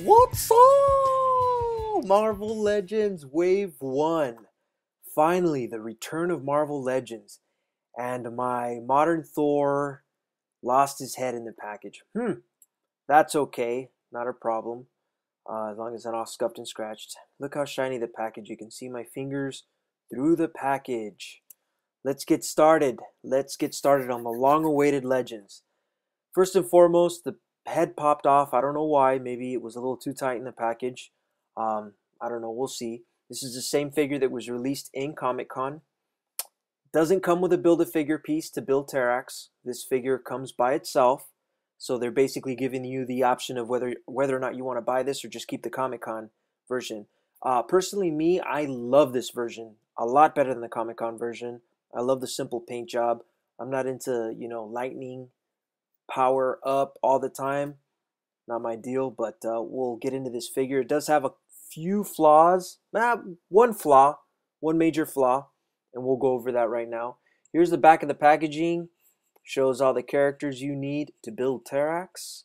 What's up? Marvel Legends Wave 1. Finally, the return of Marvel Legends. And my modern Thor lost his head in the package. That's okay. Not a problem. As long as it's not scuffed and scratched. Look how shiny the package. You can see my fingers through the package. Let's get started. Let's get started on the long-awaited Legends. First and foremost, the head popped off. I don't know why. Maybe it was a little too tight in the package. I don't know. We'll see. This is the same figure that was released in Comic-Con. Doesn't come with a Build-A-Figure piece to build Terrax. This figure comes by itself. So they're basically giving you the option of whether or not you want to buy this or just keep the Comic-Con version. Personally, me, I love this version a lot better than the Comic-Con version. I love the simple paint job. I'm not into, lightning power up all the time. Not my deal, but we'll get into this figure. It does have a few flaws. One flaw, one major flaw, and we'll go over that right now. Here's the back of the packaging. Shows all the characters you need to build Terrax.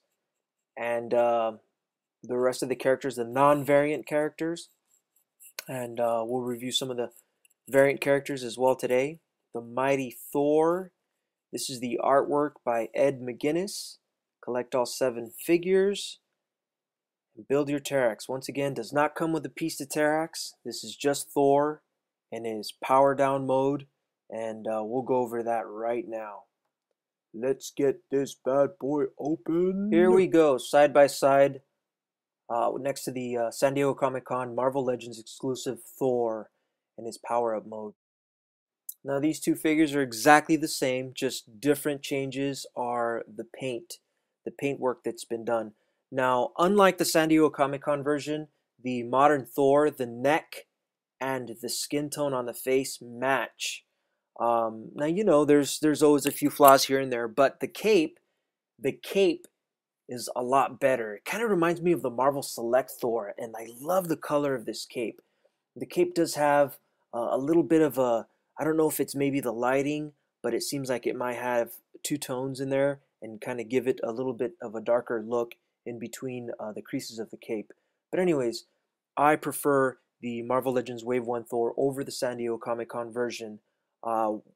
And the rest of the characters, the non-variant characters. And we'll review some of the variant characters as well today. The Mighty Thor. This is the artwork by Ed McGuinness. Collect all 7 figures. And build your Terrax. Once again, does not come with a piece to Terrax. This is just Thor in his power down mode. And we'll go over that right now. Let's get this bad boy open. Here we go, side by side. Next to the San Diego Comic-Con Marvel Legends exclusive Thor in his power up mode. Now these two figures are exactly the same, just different changes are the paint work that's been done. Now, unlike the San Diego Comic-Con version, the modern Thor, the neck and the skin tone on the face match. Now there's always a few flaws here and there, but the cape is a lot better. It kind of reminds me of the Marvel Select Thor, and I love the color of this cape. The cape does have a little bit of a, I don't know if it's maybe the lighting, but it seems like it might have 2 tones in there and kind of give it a little bit of a darker look in between the creases of the cape. But anyways, I prefer the Marvel Legends Wave 1 Thor over the San Diego Comic-Con version.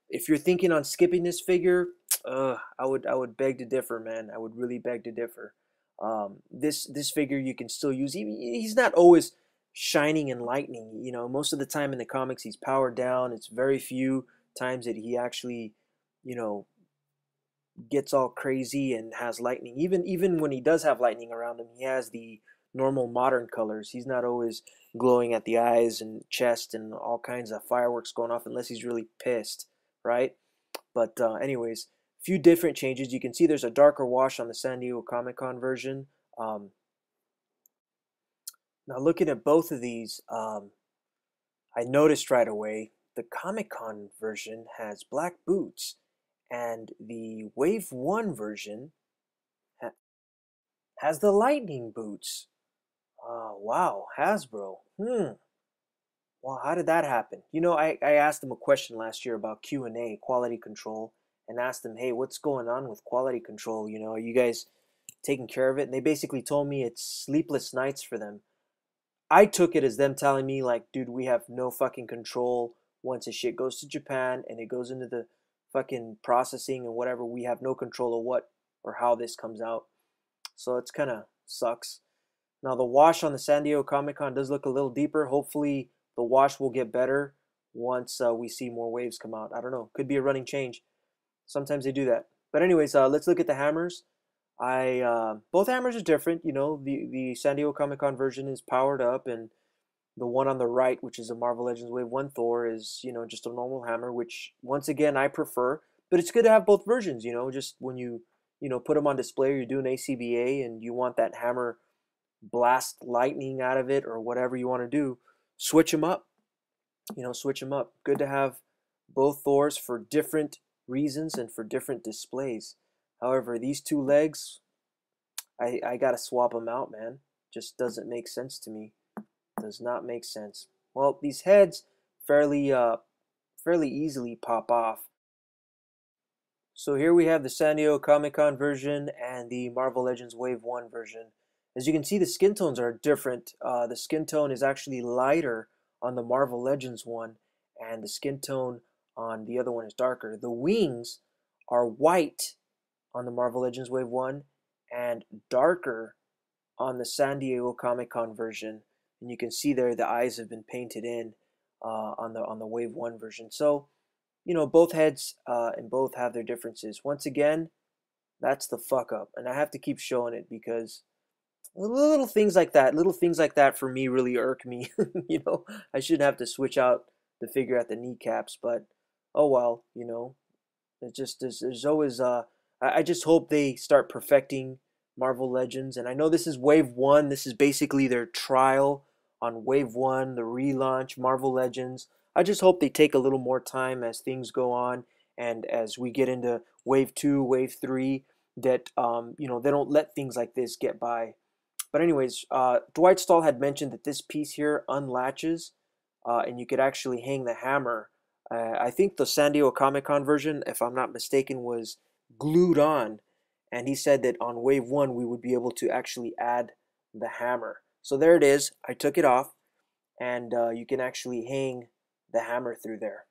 If you're thinking on skipping this figure, I would beg to differ, man. I would really beg to differ. This figure you can still use. He's not always shining and lightning. Most of the time in the comics he's powered down. It's very few times that he actually, gets all crazy and has lightning. Even when he does have lightning around him, he has the normal modern colors. He's not always glowing at the eyes and chest and all kinds of fireworks going off unless he's really pissed, right? But anyways, few different changes. You can see there's a darker wash on the San Diego Comic-Con version. Now looking at both of these, I noticed right away the Comic-Con version has black boots, and the Wave 1 version has the lightning boots. Wow, Hasbro. Well, how did that happen? I asked them a question last year about Q&A, quality control, and asked them, hey, what's going on with quality control? Are you guys taking care of it? And they basically told me it's sleepless nights for them. I took it as them telling me, like, dude, we have no fucking control once this shit goes to Japan and it goes into the fucking processing and whatever. We have no control of what or how this comes out. So it's kind of sucks. Now the wash on the San Diego Comic-Con does look a little deeper. Hopefully the wash will get better once we see more waves come out. I don't know. Could be a running change. Sometimes they do that. But anyways, let's look at the hammers. Both hammers are different. The San Diego Comic-Con version is powered up, and the one on the right, which is a Marvel Legends Wave 1 Thor, is just a normal hammer, which once again I prefer. But it's good to have both versions. Just when you put them on display, or you're doing ACBA and you want that hammer blast lightning out of it or whatever you want to do, switch them up. Switch them up. Good to have both Thors for different reasons and for different displays. However, these 2 legs, I gotta swap them out, man. Just doesn't make sense to me. Does not make sense. Well, these heads fairly easily pop off. So here we have the San Diego Comic-Con version and the Marvel Legends Wave 1 version. As you can see, the skin tones are different. The skin tone is actually lighter on the Marvel Legends one, and the skin tone on the other one is darker. The wings are white on the Marvel Legends Wave 1 and darker on the San Diego Comic-Con version. And you can see there the eyes have been painted in on the Wave 1 version. So, you know, both heads and both have their differences. Once again, that's the fuck up. And I have to keep showing it because little things like that for me really irk me. You know, I shouldn't have to switch out the figure at the kneecaps, but oh well, you know. It just there's always I just hope they start perfecting Marvel Legends. And I know this is Wave 1. This is basically their trial on Wave 1, the relaunch, Marvel Legends. I just hope they take a little more time as things go on and as we get into Wave 2, Wave 3, that you know, they don't let things like this get by. But anyways, Dwight Stahl had mentioned that this piece here unlatches and you could actually hang the hammer. I think the San Diego Comic-Con version, if I'm not mistaken, was glued on, and he said that on Wave 1 we would be able to actually add the hammer. So there it is. I took it off, and you can actually hang the hammer through there.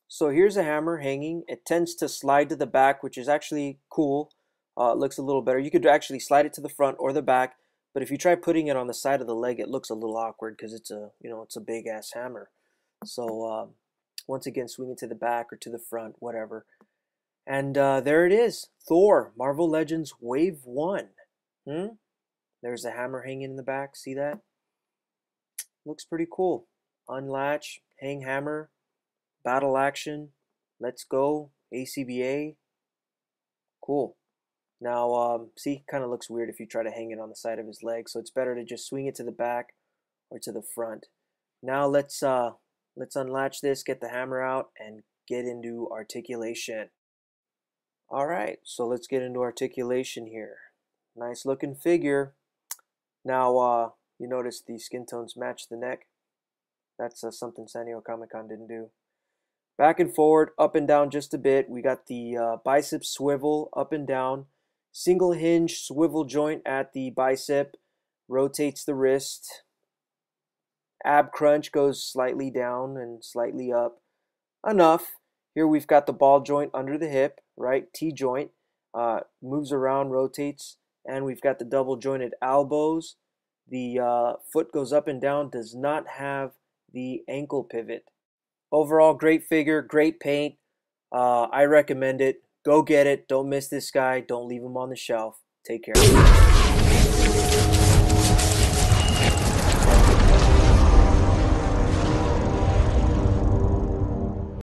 So here's a hammer hanging. It tends to slide to the back, which is actually cool. It looks a little better. You could actually slide it to the front or the back, but if you try putting it on the side of the leg, it looks a little awkward because it's a, you know, it's a big ass hammer. So once again, swing it to the back or to the front, whatever. And there it is, Thor, Marvel Legends Wave 1. There's a hammer hanging in the back. See that? Looks pretty cool. Unlatch, hang hammer, battle action, let's go, ACBA. Cool. Now, see, kind of looks weird if you try to hang it on the side of his leg, so it's better to just swing it to the back or to the front. Now let's unlatch this, get the hammer out, and get into articulation. All right, so let's get into articulation here. Nice looking figure. Now, you notice the skin tones match the neck. That's something San Diego Comic-Con didn't do. Back and forward, up and down just a bit. We got the bicep swivel up and down. Single hinge swivel joint at the bicep. Rotates the wrist. Ab crunch goes slightly down and slightly up. Enough. Here we've got the ball joint under the hip, right? T joint. Moves around, rotates. And we've got the double jointed elbows. The foot goes up and down, does not have the ankle pivot. Overall, great figure, great paint. I recommend it. Go get it. Don't miss this guy. Don't leave him on the shelf. Take care.